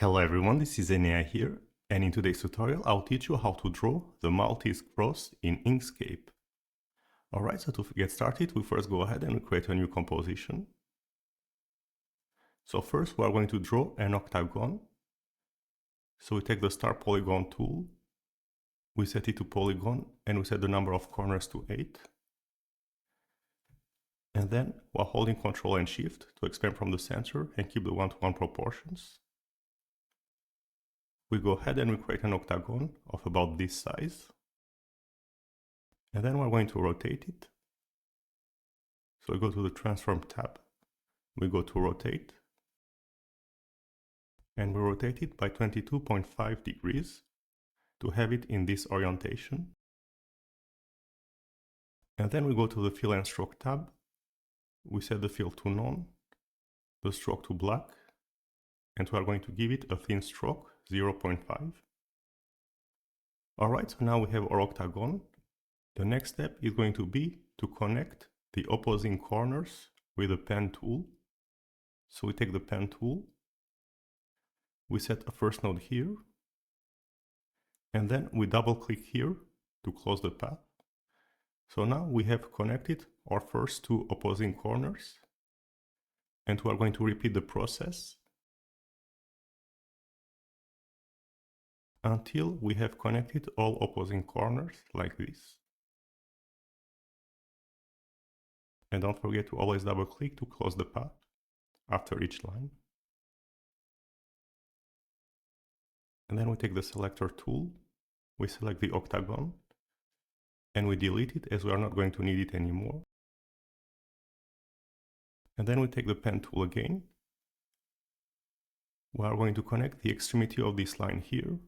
Hello everyone, this is Enea here, and in today's tutorial I'll teach you how to draw the Maltese Cross in Inkscape. Alright, so to get started, we first go ahead and create a new composition. So first we are going to draw an octagon. So we take the star polygon tool, we set it to polygon, and we set the number of corners to 8. And then, while holding Ctrl and Shift to expand from the center and keep the 1:1 proportions, we go ahead and we create an octagon of about this size. And then we're going to rotate it. So we go to the Transform tab, we go to Rotate, and we rotate it by 22.5 degrees to have it in this orientation. And then we go to the Fill and Stroke tab, we set the fill to none, the stroke to black, and we are going to give it a thin stroke, 0.5. Alright, so now we have our octagon. The next step is going to be to connect the opposing corners with the pen tool. So we take the pen tool, we set a first node here, and then we double click here to close the path. So now we have connected our first two opposing corners, and we are going to repeat the process until we have connected all opposing corners like this. And don't forget to always double click to close the path after each line. And then we take the selector tool, we select the octagon, and we delete it as we are not going to need it anymore. And then we take the pen tool again. We are going to connect the extremity of this line here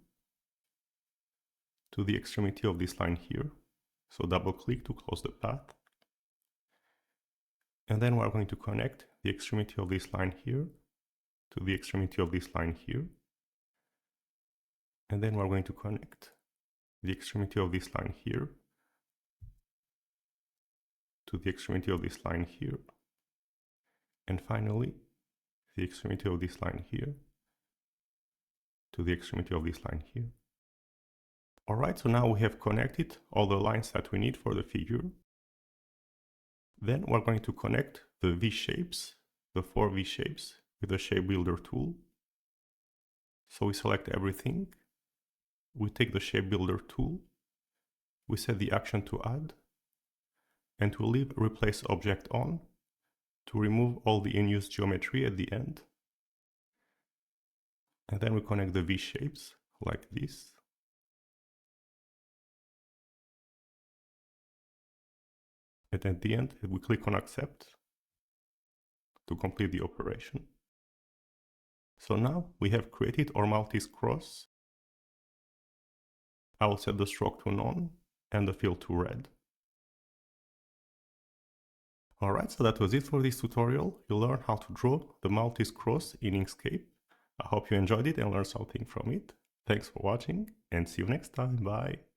to the extremity of this line here. So double click to close the path. And then we are going to connect the extremity of this line here to the extremity of this line here. And then we are going to connect the extremity of this line here to the extremity of this line here. And finally, the extremity of this line here to the extremity of this line here. Alright, so now we have connected all the lines that we need for the figure. Then we're going to connect the V-shapes, the 4 V-shapes, with the Shape Builder tool. So we select everything, we take the Shape Builder tool, we set the action to add, and to leave Replace Object on to remove all the unused geometry at the end. And then we connect the V-shapes like this. And at the end, we click on Accept to complete the operation. So now we have created our Maltese Cross. I will set the stroke to none and the fill to red. Alright, so that was it for this tutorial. You learned how to draw the Maltese Cross in Inkscape. I hope you enjoyed it and learned something from it. Thanks for watching and see you next time. Bye!